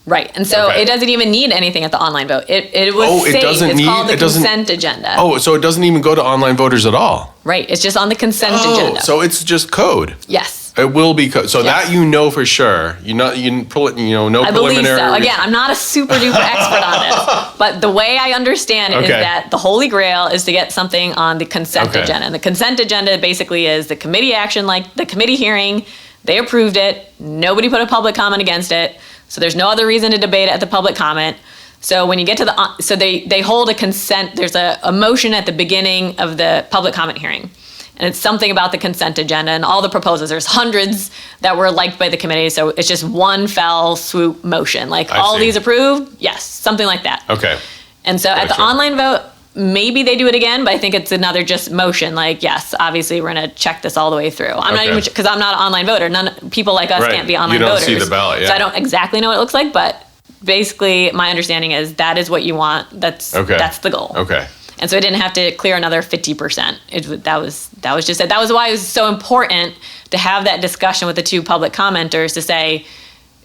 Right, and so it doesn't even need anything at the online vote. It was safe. It's called the consent agenda. Oh, so it doesn't even go to online voters at all. Right, it's just on the consent agenda. So it's just code. Yes. It will be code. So that for sure. No preliminary. I believe so. Again, I'm not a super duper expert on this, but the way I understand it is that the holy grail is to get something on the consent agenda. And the consent agenda basically is the committee action, like the committee hearing. They approved it. Nobody put a public comment against it. So there's no other reason to debate it at the public comment. So when you get to so they hold a consent, there's a motion at the beginning of the public comment hearing. And it's something about the consent agenda and all the proposals. There's hundreds that were liked by the committee. So it's just one fell swoop motion. Like all these approved? Yes, something like that. Okay. And so at the online vote, maybe they do it again, but I think it's another just motion. Like, yes, obviously we're going to check this all the way through. I'm not even, because I'm not an online voter. People like us can't be online voters. You don't see the ballot, yeah. So I don't exactly know what it looks like, but basically my understanding is that is what you want. That's the goal. Okay. And so I didn't have to clear another 50%. That was just it. That was why it was so important to have that discussion with the two public commenters to say,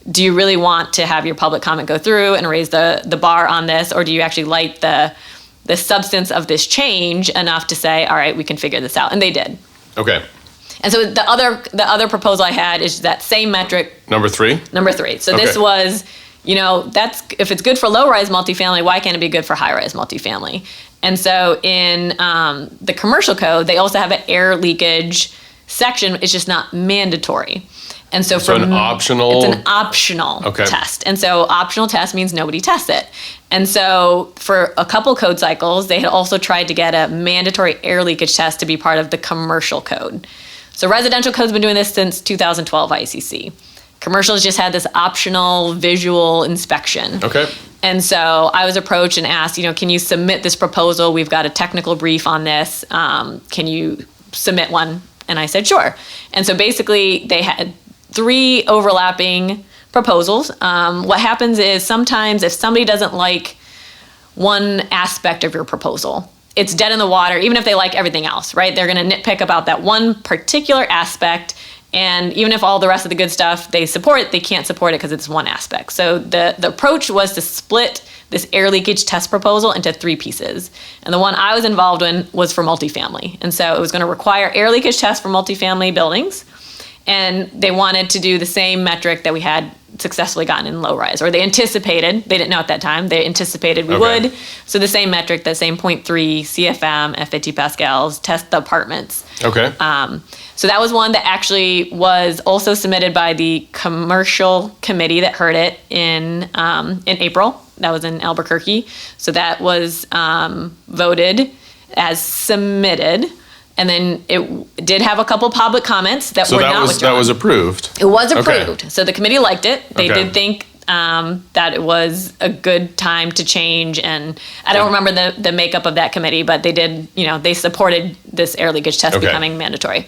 do you really want to have your public comment go through and raise the bar on this, or do you actually like the substance of this change enough to say, all right, we can figure this out? And they did. Okay. And so the other proposal I had is that same metric. Number 3? Number 3. So this was, that's if it's good for low-rise multifamily, why can't it be good for high-rise multifamily? And so in the commercial code, they also have an air leakage section. It's just not mandatory. And so it's an optional test. And so optional test means nobody tests it. And so for a couple code cycles, they had also tried to get a mandatory air leakage test to be part of the commercial code. So residential code's been doing this since 2012 ICC. Commercials just had this optional visual inspection. Okay. And so I was approached and asked, can you submit this proposal? We've got a technical brief on this. Can you submit one? And I said, sure. And so basically they had 3 overlapping proposals. What happens is sometimes if somebody doesn't like one aspect of your proposal, it's dead in the water, even if they like everything else, right? They're going to nitpick about that one particular aspect. And even if all the rest of the good stuff they support, they can't support it because it's one aspect. So the approach was to split this air leakage test proposal into 3 pieces. And the one I was involved in was for multifamily. And so it was going to require air leakage tests for multifamily buildings. And they wanted to do the same metric that we had successfully gotten in low rise, or they anticipated, they didn't know at that time, they anticipated we would. So the same metric, the same 0.3 CFM at 50 pascals, test the apartments. Okay. So that was one that actually was also submitted by the commercial committee that heard it in April. That was in Albuquerque. So that was voted as submitted. And then it did have a couple public comments that were not withdrawn. So that was approved? It was approved. Okay. So the committee liked it. They Okay. did think that it was a good time to change. And I don't remember the makeup of that committee, but they did, they supported this air leakage test becoming mandatory.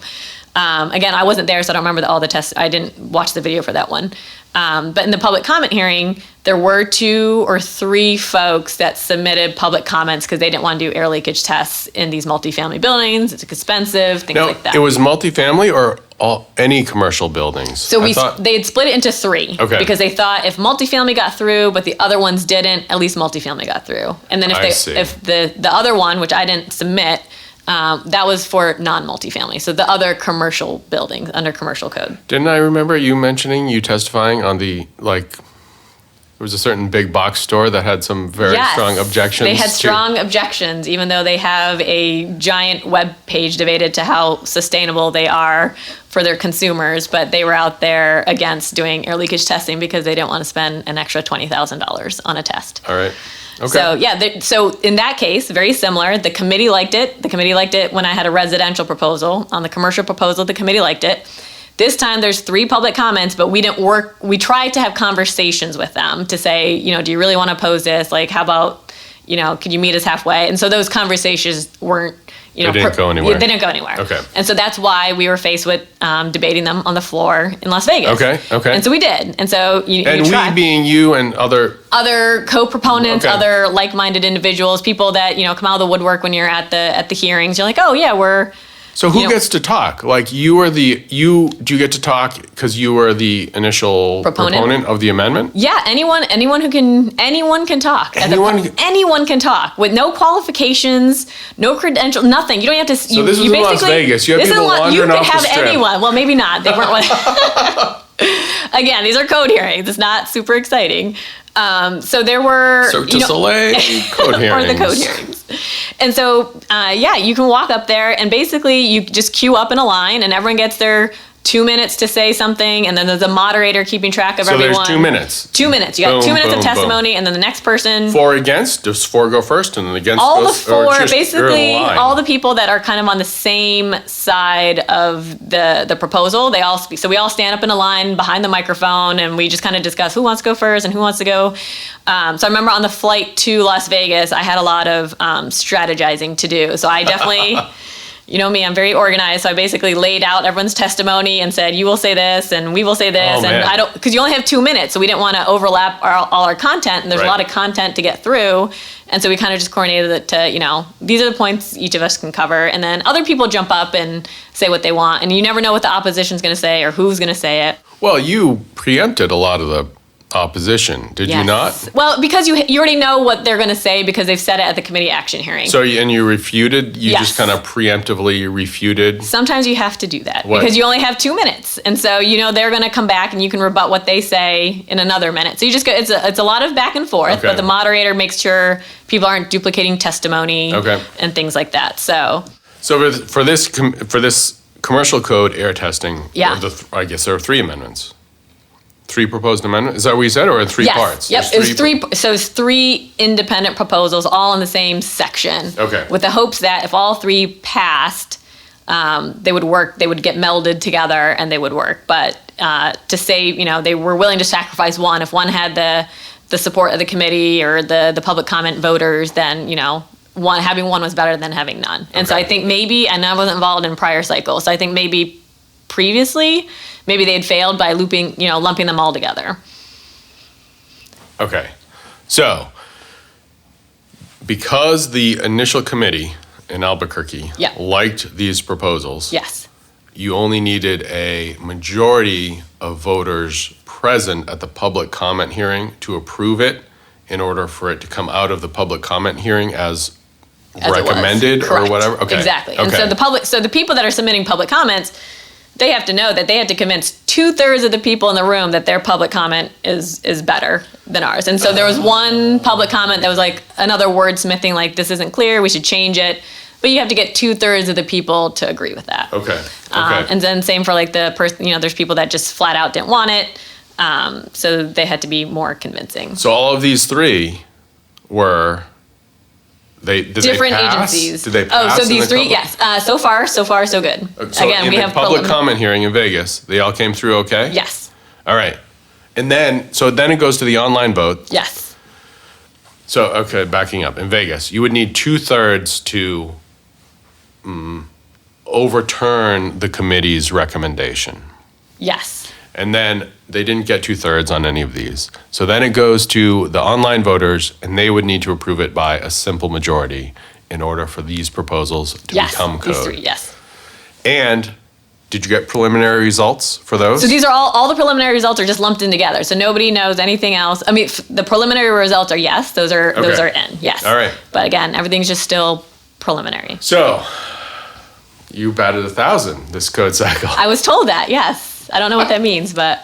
Again, I wasn't there, so I don't remember all the tests. I didn't watch the video for that one. But in the public comment hearing, there were 2 or 3 folks that submitted public comments because they didn't want to do air leakage tests in these multifamily buildings. It's expensive, things like that. It was multifamily or any commercial buildings? So they had split it into 3 because they thought if multifamily got through, but the other ones didn't, at least multifamily got through. And then if the other one, which I didn't submit, that was for non-multifamily, so the other commercial buildings under commercial code. Didn't I remember you mentioning, you testifying on there was a certain big box store that had some very strong objections? They had strong objections, even though they have a giant web page devoted to how sustainable they are for their consumers, but they were out there against doing air leakage testing because they didn't want to spend an extra $20,000 on a test. All right. Okay. So so in that case, very similar. The committee liked it. The committee liked it when I had a residential proposal. On the commercial proposal, the committee liked it. This time there's 3 public comments, but we didn't work. We tried to have conversations with them to say, do you really want to oppose this? Like, how about, could you meet us halfway? And so those conversations weren't, they didn't go anywhere. They didn't go anywhere. Okay. And so that's why we were faced with debating them on the floor in Las Vegas. Okay. And so we did. And so you we being you and other co-proponents, other like-minded individuals, people that come out of the woodwork when you're at the hearings. You're like, oh yeah, we're. So who gets to talk? Like do you get to talk because you were the initial proponent of the amendment? Yeah, anyone can talk. Anyone can talk with no qualifications, no credential, nothing. You don't have to. So this is in Las Vegas. You have people wandering off the strip. You could have anyone. Well, maybe not. They weren't. Again, these are code hearings. It's not super exciting. So there were Cirque du Soleil code hearings. or the code hearings. And so, you can walk up there and basically you just queue up in a line and everyone gets their 2 minutes to say something, and then there's a moderator keeping track of So everyone. there's 2 minutes. 2 minutes. You got Boom, 2 minutes boom, of testimony, boom. and then the next person. For or against? Does for go first and then against All the goes? Or four, just- you're in basically, line? all the people that are kind of on the same side of the proposal, they all speak. So we all stand up in a line behind the microphone, and we just kind of discuss who wants to go first and who wants to go. So I remember on the flight to Las Vegas, I had a lot of strategizing to do. So I definitely, you know me, I'm very organized. So I basically laid out everyone's testimony and said, you will say this and we will say this. Oh, and man. I don't, because you only have 2 minutes. So we didn't want to overlap all our content. And there's Right. a lot of content to get through. And so we kind of just coordinated it to, you know, these are the points each of us can cover. And then other people jump up and say what they want. And you never know what the opposition's going to say or who's going to say it. Well, you preempted a lot of the opposition, did you not? Well, because you already know what they're going to say because they've said it at the committee action hearing. So, and you refuted, you Yes. just kind of preemptively refuted? Sometimes you have to do that What? because you only have 2 minutes. And so, you know, they're going to come back and you can rebut what they say in another minute. So you just go, it's a lot of back and forth, Okay. but the moderator makes sure people aren't duplicating testimony Okay. and things like that. So, So for this commercial code air testing, Yeah. I guess there are 3 amendments. 3 proposed amendments? Is that what you said, or in 3 yes. parts? Yep. There's It was three. So it's 3 independent proposals, all in the same section. Okay. With the hopes that if all 3 passed, they would work. They would get melded together and they would work. But to say, you know, they were willing to sacrifice one if one had the support of the committee or the public comment voters, then you know. Having one was better than having none. And so Okay. I think maybe, and I wasn't involved in prior cycles, so I think maybe previously, maybe they had failed by lumping them all together. Okay. So, because the initial committee in Albuquerque Yeah. liked these proposals, Yes. you only needed a majority of voters present at the public comment hearing to approve it in order for it to come out of the public comment hearing as As it was. recommended or Correct. whatever? Okay. Exactly. And Okay. so the people that are submitting public comments, they have to know that they have to convince 2/3 of the people in the room that their public comment is better than ours. And so there was one public comment that was like another wordsmithing, like this isn't clear, we should change it. But you have to get 2/3 of the people to agree with that. Okay. Okay. And then same for like the person, you know, there's people that just flat out didn't want it. So they had to be more convincing. So all of these 3 were did Different they pass? agencies. Did they pass? so in these the 3, public- yes. So far, so good. So Again, in we the have public prelim- comment hearing in Vegas, they all came through okay? Yes. All right. And then it goes to the online vote. Yes. So, okay, backing up. In Vegas, you would need 2/3 to overturn the committee's recommendation. Yes. And then they didn't get 2/3 on any of these. So then it goes to the online voters, and they would need to approve it by a simple majority in order for these proposals to Yes. become code. These 3, yes. And did you get preliminary results for those? So these are all the preliminary results are just lumped in together. So nobody knows anything else. I mean, the preliminary results are yes, those are in. Yes. All right. But again, everything's just still preliminary. So, you batted 1,000 this code cycle. I was told that, yes. I don't know what that means, but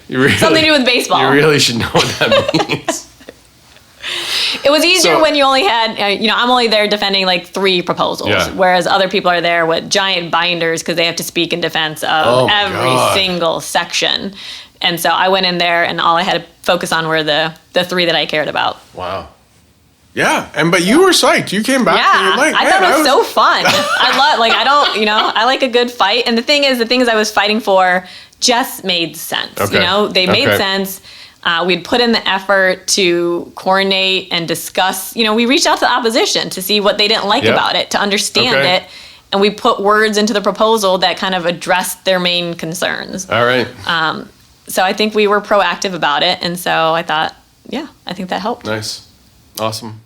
You really, something to do with baseball. You really should know what that means. It was easier So- when you only had, I'm only there defending like 3 proposals, Yeah. whereas other people are there with giant binders because they have to speak in defense of Oh, my every God. single section. And so I went in there and all I had to focus on were the 3 that I cared about. Wow. Yeah, but you were psyched. You came back and Yeah, you're like, I man, thought it was so fun. I like a good fight. And the things I was fighting for just made sense. Okay. They made Okay. sense. We'd put in the effort to coordinate and discuss. We reached out to the opposition to see what they didn't like Yep. about it, to understand Okay. it. And we put words into the proposal that kind of addressed their main concerns. All right. So I think we were proactive about it. And so I thought, yeah, I think that helped. Nice. Awesome.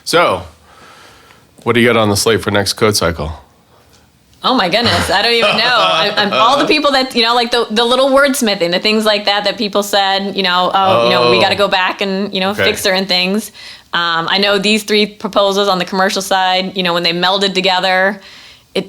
So, what do you got on the slate for next code cycle? Oh my goodness, I don't even know. I'm all the people that, like the little wordsmithing, the things like that people said, we got to go back and, Okay. fix certain things. I know these 3 proposals on the commercial side, when they melded together,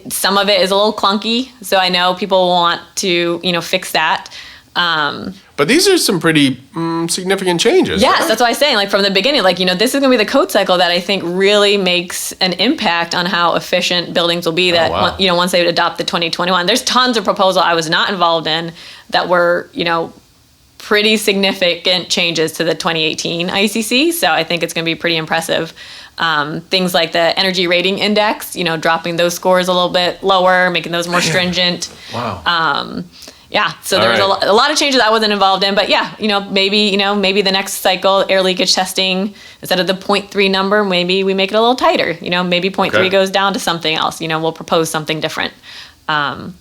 some of it is a little clunky. So I know people want to, fix that. But these are some pretty significant changes. Yes, right? that's what I was saying. Like from the beginning, like, this is going to be the code cycle that I think really makes an impact on how efficient buildings will be that, once they adopt the 2021. There's tons of proposals I was not involved in that were, pretty significant changes to the 2018 IECC. So I think it's going to be pretty impressive. Things like the energy rating index, dropping those scores a little bit lower, making those more stringent. Wow. So there's a lot of changes I wasn't involved in, but maybe the next cycle, air leakage testing, instead of the 0.3 number, maybe we make it a little tighter. Maybe 0.3 goes down to something else. We'll propose something different. I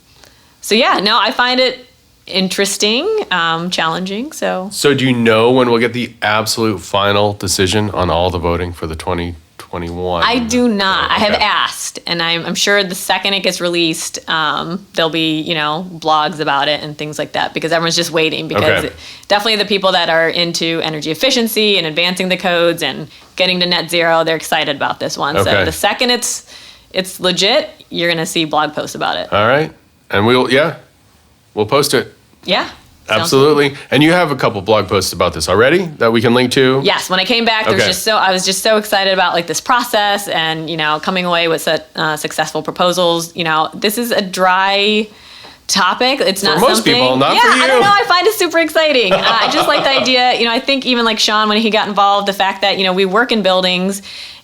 find it interesting, challenging. So do you know when we'll get the absolute final decision on all the voting for the 2021? I do not. I have asked, and I'm sure the second it gets released, there'll be, blogs about it and things like that, because everyone's just waiting, because definitely the people that are into energy efficiency and advancing the codes and getting to net zero, they're excited about this one. So the second it's legit, you're going to see blog posts about it. All right. And we'll post it. Yeah. Absolutely. And you have a couple blog posts about this already that we can link to? Yes. When I came back, I was just so excited about this process and, coming away with successful proposals. This is a dry topic. It's not for most people, not for you. I don't know. I find it super exciting. I just like the idea. I think even like Sean, when he got involved, the fact that, we work in buildings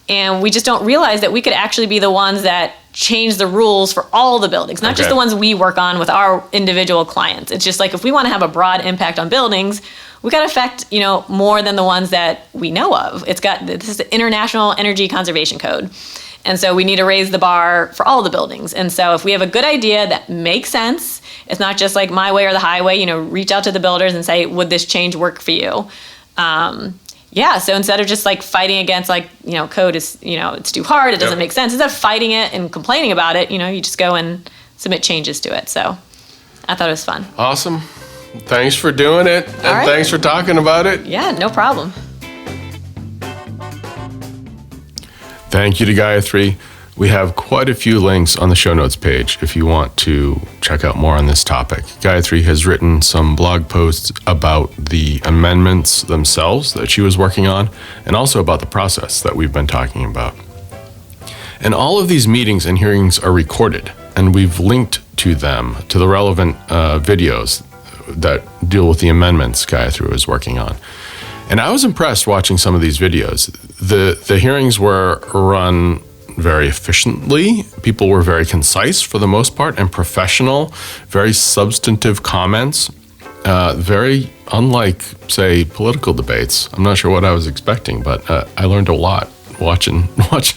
and we just don't realize that we could actually be the ones that change the rules for all the buildings, not just the ones we work on with our individual clients. It's just like, if we want to have a broad impact on buildings, we got to affect, more than the ones that we know of. This is the International Energy Conservation Code. And so we need to raise the bar for all the buildings. And so if we have a good idea that makes sense, it's not just like my way or the highway, reach out to the builders and say, would this change work for you? So instead of just fighting against code is, it's too hard, it doesn't make sense, instead of fighting it and complaining about it, you just go and submit changes to it. So I thought it was fun. Awesome. Thanks for doing it. And thanks for talking about it. Yeah, no problem. Thank you to Gayathri. We have quite a few links on the show notes page if you want to check out more on this topic. Gayathri has written some blog posts about the amendments themselves that she was working on, and also about the process that we've been talking about. And all of these meetings and hearings are recorded, and we've linked to them, to the relevant videos that deal with the amendments Gayathri was working on. And I was impressed watching some of these videos. The hearings were run very efficiently. People were very concise for the most part and professional, very substantive comments, very unlike, say, political debates. I'm not sure what I was expecting, but I learned a lot watching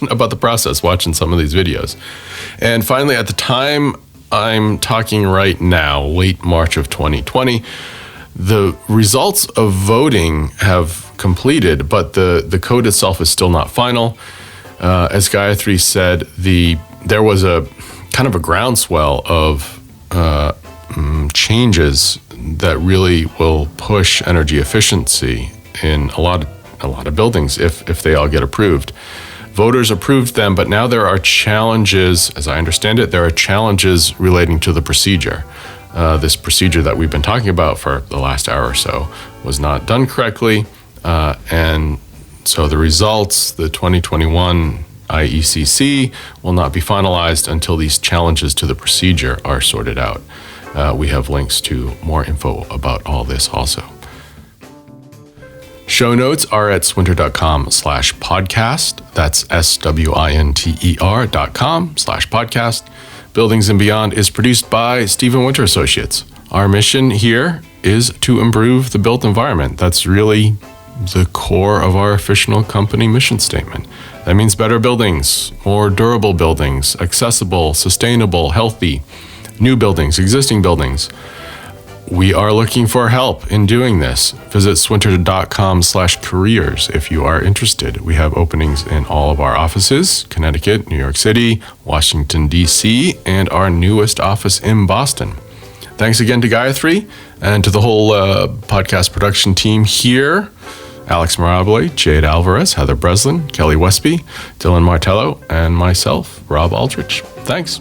about the process, watching some of these videos. And finally, at the time I'm talking right now, late March of 2020, the results of voting have completed, but the code itself is still not final. As Gayathri said, there was a kind of a groundswell of changes that really will push energy efficiency in a lot of buildings if they all get approved. Voters approved them, but now there are challenges, as I understand it, there are challenges relating to the procedure. This procedure that we've been talking about for the last hour or so was not done correctly, and so the results, the 2021 IECC, will not be finalized until these challenges to the procedure are sorted out. We have links to more info about all this also. Show notes are at swinter.com/podcast. That's SWINTER.com/podcast. Buildings and Beyond is produced by Stephen Winter Associates. Our mission here is to improve the built environment. That's really the core of our official company mission statement. That means better buildings, more durable buildings, accessible, sustainable, healthy, new buildings, existing buildings. We are looking for help in doing this. Visit swinter.com/careers if you are interested. We have openings in all of our offices, Connecticut, New York City, Washington, D.C., and our newest office in Boston. Thanks again to Gayathri and to the whole podcast production team here. Alex Mirabile, Jade Alvarez, Heather Breslin, Kelly Westby, Dylan Martello, and myself, Robb Aldrich. Thanks.